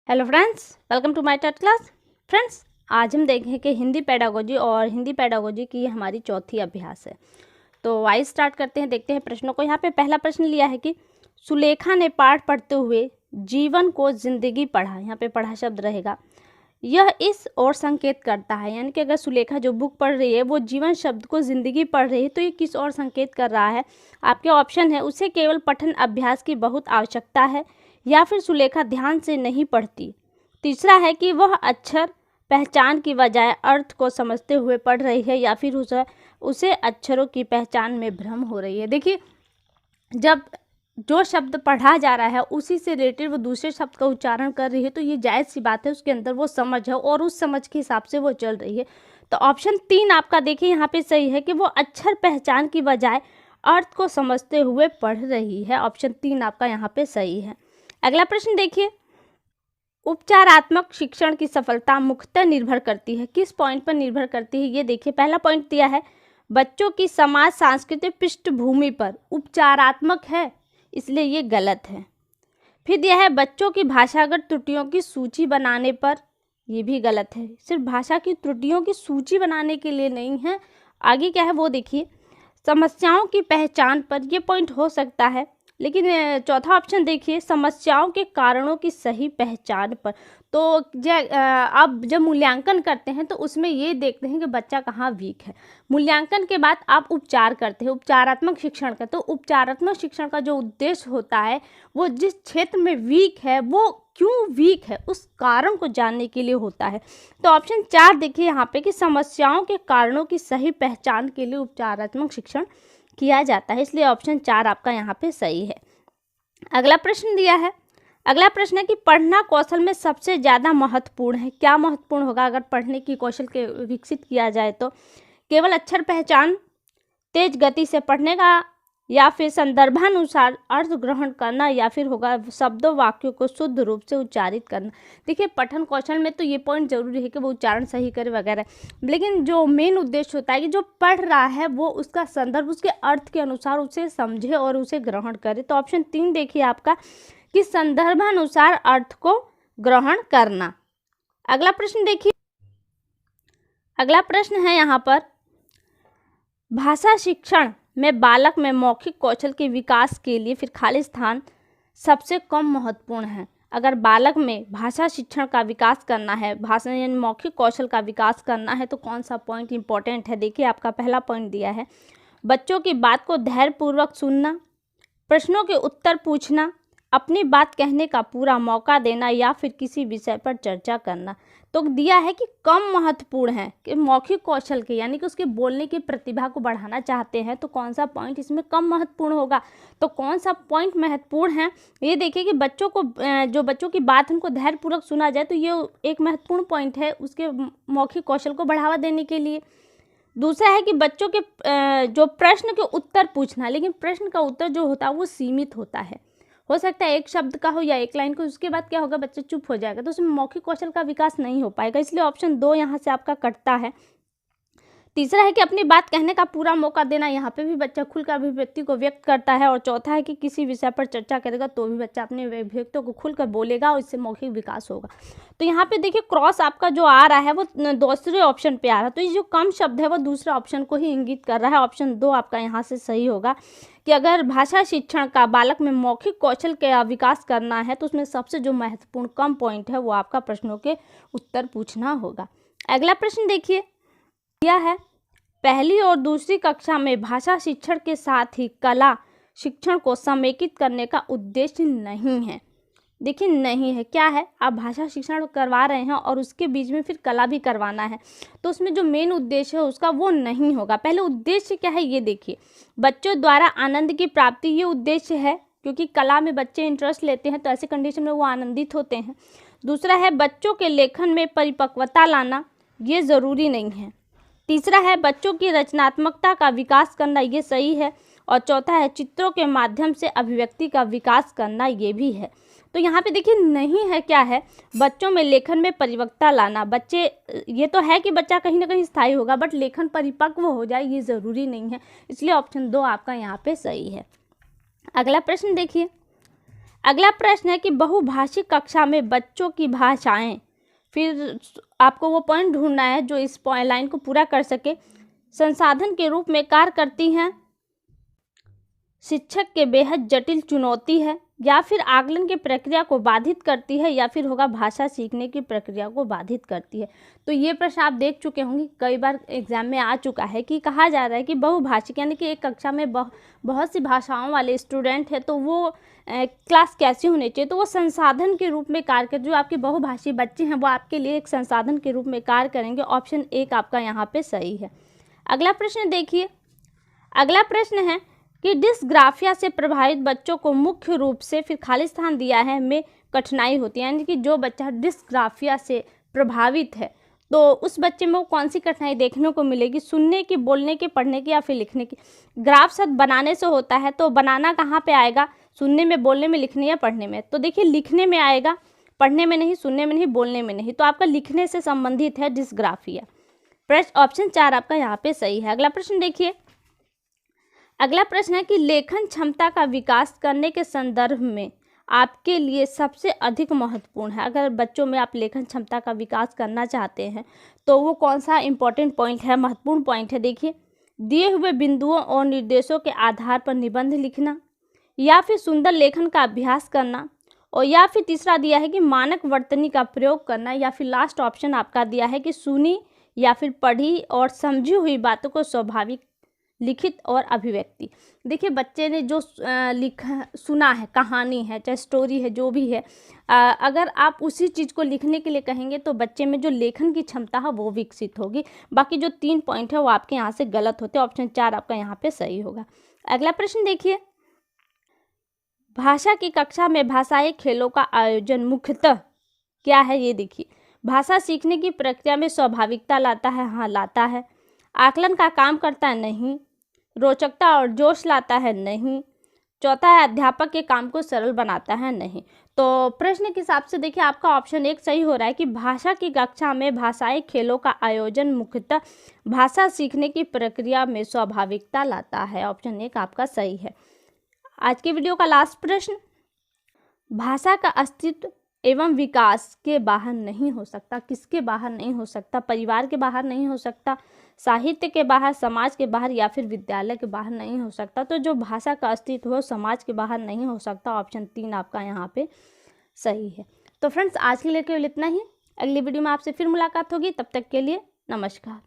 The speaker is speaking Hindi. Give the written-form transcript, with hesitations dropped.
Hello friends, welcome to my TET class. Friends, आज हम देखें कि हिंदी पेडागोजी और हिंदी पेडागोजी की हमारी चौथी अभ्यास है। तो आइए स्टार्ट करते हैं, देखते हैं प्रश्नों को। यहाँ पे पहला प्रश्न लिया है कि सुलेखा ने पाठ पढ़ते हुए जीवन को जिंदगी पढ़ा। यहाँ पे पढ़ा शब्द रहेगा। यह इस ओर संकेत करता है, यानी कि अगर सुलेखा जो बुक पढ़ रही है वो जीवन शब्द को जिंदगी पढ़ रही है तो ये किस ओर संकेत कर रहा है। आपके ऑप्शन है, उसे केवल पठन अभ्यास की बहुत आवश्यकता है, या फिर सुलेखा ध्यान से नहीं पढ़ती। तीसरा है कि वह अक्षर पहचान की बजाय अर्थ को समझते हुए पढ़ रही है, या फिर उसे अक्षरों की पहचान में भ्रम हो रही है। देखिए, जब जो शब्द पढ़ा जा रहा है उसी से रिलेटेड वो दूसरे शब्द का उच्चारण कर रही है तो ये जायज़ सी बात है, उसके अंदर वो समझ है और उस समझ के हिसाब से वो चल रही है। तो ऑप्शन 3 आपका देखिए यहाँ पे सही है कि वो अक्षर पहचान की बजाय अर्थ को समझते हुए पढ़ रही है। ऑप्शन 3 आपका यहाँ पे सही है। अगला प्रश्न देखिए, उपचारात्मक शिक्षण की सफलता मुख्यतः निर्भर करती है, किस पॉइंट पर निर्भर करती है। ये देखिए, पहला पॉइंट दिया है बच्चों की समाज सांस्कृतिक पृष्ठभूमि पर। उपचारात्मक है इसलिए ये गलत है। फिर दिया है बच्चों की भाषागत त्रुटियों की सूची बनाने पर, ये भी गलत है। सिर्फ भाषा की त्रुटियों की सूची बनाने के लिए नहीं है। आगे क्या है वो देखिए, समस्याओं की पहचान पर, यह पॉइंट हो सकता है। लेकिन चौथा ऑप्शन देखिए, समस्याओं के कारणों की सही पहचान पर। तो आप जब मूल्यांकन करते हैं तो उसमें ये देखते हैं कि बच्चा कहाँ वीक है। मूल्यांकन के बाद आप उपचार करते हैं, उपचारात्मक शिक्षण का। तो उपचारात्मक शिक्षण का जो उद्देश्य होता है वो जिस क्षेत्र में वीक है वो क्यों वीक है उस कारण को जानने के लिए होता है। तो ऑप्शन 4 देखिए यहाँ पे कि समस्याओं के कारणों की सही पहचान के लिए उपचारात्मक शिक्षण किया जाता है, इसलिए ऑप्शन 4 आपका यहाँ पे सही है। अगला प्रश्न दिया है, अगला प्रश्न है कि पढ़ना कौशल में सबसे ज़्यादा महत्वपूर्ण है। क्या महत्वपूर्ण होगा अगर पढ़ने की कौशल के विकसित किया जाए तो? केवल अक्षर पहचान, तेज गति से पढ़ने का, या फिर संदर्भानुसार अर्थ ग्रहण करना, या फिर होगा शब्दों वाक्यों को शुद्ध रूप से उच्चारित करना। देखिए, पठन कौशल में तो ये पॉइंट जरूरी है कि वो उच्चारण सही करे वगैरह, लेकिन जो मेन उद्देश्य होता है कि जो पढ़ रहा है वो उसका संदर्भ, उसके अर्थ के अनुसार उसे समझे और उसे ग्रहण करे। तो ऑप्शन 3 देखिए आपका कि संदर्भानुसार अर्थ को ग्रहण करना। अगला प्रश्न देखिए, अगला प्रश्न है यहाँ पर, भाषा शिक्षण में बालक में मौखिक कौशल के विकास के लिए फिर खाली स्थान सबसे कम महत्वपूर्ण है। अगर बालक में भाषा शिक्षण का विकास करना है, भाषा यानी मौखिक कौशल का विकास करना है, तो कौन सा पॉइंट इंपॉर्टेंट है? देखिए, आपका पहला पॉइंट दिया है बच्चों की बात को धैर्यपूर्वक सुनना, प्रश्नों के उत्तर पूछना, अपनी बात कहने का पूरा मौका देना, या फिर किसी विषय पर चर्चा करना। तो दिया है कि कम महत्वपूर्ण है कि मौखिक कौशल के, यानी कि उसके बोलने की प्रतिभा को बढ़ाना चाहते हैं, तो कौन सा पॉइंट इसमें कम महत्वपूर्ण होगा? तो कौन सा पॉइंट महत्वपूर्ण है? ये देखिए कि बच्चों को जो बच्चों की बात उनको धैर्यपूर्वक सुना जाए, तो ये एक महत्वपूर्ण पॉइंट है उसके मौखिक कौशल को बढ़ावा देने के लिए। दूसरा है कि बच्चों के जो प्रश्न के उत्तर पूछना, लेकिन प्रश्न का उत्तर जो होता है वो सीमित होता है, हो सकता है एक शब्द का हो या एक लाइन का, उसके बाद क्या होगा, बच्चा चुप हो जाएगा, तो उसमें मौखिक कौशल का विकास नहीं हो पाएगा, इसलिए ऑप्शन 2 यहाँ से आपका कटता है। तीसरा है कि अपनी बात कहने का पूरा मौका देना, यहाँ पे भी बच्चा खुलकर अभिव्यक्ति को व्यक्त करता है। और चौथा है कि किसी विषय पर चर्चा करेगा तो भी बच्चा अपने अभिव्यक्तियों को खुलकर बोलेगा और इससे मौखिक विकास होगा। तो यहाँ पे देखिए, क्रॉस आपका जो आ रहा है वो दूसरे ऑप्शन पे आ रहा है, तो ये जो कम शब्द है वो दूसरे ऑप्शन को ही इंगित कर रहा है। ऑप्शन 2 आपका यहाँ से सही होगा कि अगर भाषा शिक्षण का बालक में मौखिक कौशल का विकास करना है तो उसमें सबसे जो महत्वपूर्ण कम पॉइंट है वो आपका प्रश्नों के उत्तर पूछना होगा। अगला प्रश्न देखिए, यह है पहली और दूसरी कक्षा में भाषा शिक्षण के साथ ही कला शिक्षण को समेकित करने का उद्देश्य नहीं है। देखिए, नहीं है, क्या है, आप भाषा शिक्षण करवा रहे हैं और उसके बीच में फिर कला भी करवाना है, तो उसमें जो मेन उद्देश्य है उसका वो नहीं होगा। पहले उद्देश्य क्या है ये देखिए, बच्चों द्वारा आनंद की प्राप्ति, ये उद्देश्य है, क्योंकि कला में बच्चे इंटरेस्ट लेते हैं तो ऐसे कंडीशन में वो आनंदित होते हैं। दूसरा है बच्चों के लेखन में परिपक्वता लाना, ये ज़रूरी नहीं है। तीसरा है बच्चों की रचनात्मकता का विकास करना, ये सही है। और चौथा है चित्रों के माध्यम से अभिव्यक्ति का विकास करना, ये भी है। तो यहाँ पे देखिए, नहीं है, क्या है, बच्चों में लेखन में परिपक्वता लाना। बच्चे, ये तो है कि बच्चा कहीं ना कहीं स्थायी होगा, बट लेखन परिपक्व हो जाए ये ज़रूरी नहीं है, इसलिए ऑप्शन 2 आपका यहाँ पे सही है। अगला प्रश्न देखिए, अगला प्रश्न है कि बहुभाषिक कक्षा में बच्चों की भाषाएं, फिर आपको वो पॉइंट ढूंढना है जो इस लाइन को पूरा कर सके। संसाधन के रूप में कार्य करती हैं, शिक्षक के बेहद जटिल चुनौती है, या फिर आकलन की प्रक्रिया को बाधित करती है, या फिर होगा भाषा सीखने की प्रक्रिया को बाधित करती है। तो ये प्रश्न आप देख चुके होंगे, कई बार एग्जाम में आ चुका है कि कहा जा रहा है कि बहुभाषिक यानी कि एक कक्षा में बहुत सी भाषाओं वाले स्टूडेंट है, तो वो क्लास कैसी होनी चाहिए। तो वो संसाधन के रूप में कार्य कर, जो आपके बहुभाषी बच्चे हैं वो आपके लिए एक संसाधन के रूप में कार्य करेंगे। ऑप्शन 1 आपका यहाँ पे सही है। अगला प्रश्न देखिए, अगला प्रश्न है कि डिस्ग्राफिया से प्रभावित बच्चों को मुख्य रूप से, फिर खाली स्थान दिया है, में कठिनाई होती है, यानी कि जो बच्चा डिस्ग्राफिया से प्रभावित है तो उस बच्चे में वो कौन सी कठिनाई देखने को मिलेगी, सुनने की, बोलने की, पढ़ने की, या फिर लिखने की। ग्राफ शब्द बनाने से होता है, तो बनाना कहाँ पे आएगा, सुनने में, बोलने में, लिखने या पढ़ने में। तो देखिए लिखने में आएगा, पढ़ने में नहीं, सुनने में नहीं, बोलने में नहीं। तो आपका लिखने से संबंधित है डिस्ग्राफिया। प्रश्न ऑप्शन 4 आपका यहाँ पे सही है। अगला प्रश्न देखिए, अगला प्रश्न है कि लेखन क्षमता का विकास करने के संदर्भ में आपके लिए सबसे अधिक महत्वपूर्ण है। अगर बच्चों में आप लेखन क्षमता का विकास करना चाहते हैं तो वो कौन सा इंपॉर्टेंट पॉइंट है, महत्वपूर्ण पॉइंट है। देखिए, दिए हुए बिंदुओं और निर्देशों के आधार पर निबंध लिखना, या फिर सुंदर लेखन का अभ्यास करना, और या फिर तीसरा दिया है कि मानक वर्तनी का प्रयोग करना, या फिर लास्ट ऑप्शन आपका दिया है कि सुनी या फिर पढ़ी और समझी हुई बातों को स्वाभाविक लिखित और अभिव्यक्ति। देखिए बच्चे ने जो लिखा, सुना है, कहानी है, चाहे स्टोरी है, जो भी है, अगर आप उसी चीज़ को लिखने के लिए कहेंगे तो बच्चे में जो लेखन की क्षमता है वो विकसित होगी। बाकी जो 3 पॉइंट है वो आपके यहाँ से गलत होते हैं। ऑप्शन 4 आपका यहाँ पे सही होगा। अगला प्रश्न देखिए, भाषा की कक्षा में भाषाई खेलों का आयोजन मुख्यतः क्या है, ये देखिए। भाषा सीखने की प्रक्रिया में स्वाभाविकता लाता है, हाँ लाता है। आकलन का काम करता है, नहीं। रोचकता और जोश लाता है, नहीं। चौथा है अध्यापक के काम को सरल बनाता है, नहीं। तो प्रश्न के हिसाब से देखिए आपका ऑप्शन 1 सही हो रहा है कि भाषा की कक्षा में भाषाई खेलों का आयोजन मुख्यतः भाषा सीखने की प्रक्रिया में स्वाभाविकता लाता है। ऑप्शन 1 आपका सही है। आज के वीडियो का लास्ट प्रश्न, भाषा का अस्तित्व एवं विकास के बाहर नहीं हो सकता। किसके बाहर नहीं हो सकता? परिवार के बाहर नहीं हो सकता, साहित्य के बाहर, समाज के बाहर, या फिर विद्यालय के बाहर नहीं हो सकता। तो जो भाषा का अस्तित्व हो समाज के बाहर नहीं हो सकता। ऑप्शन 3 आपका यहाँ पे सही है। तो फ्रेंड्स आज के लिए केवल इतना ही। अगली वीडियो में आपसे फिर मुलाकात होगी, तब तक के लिए नमस्कार।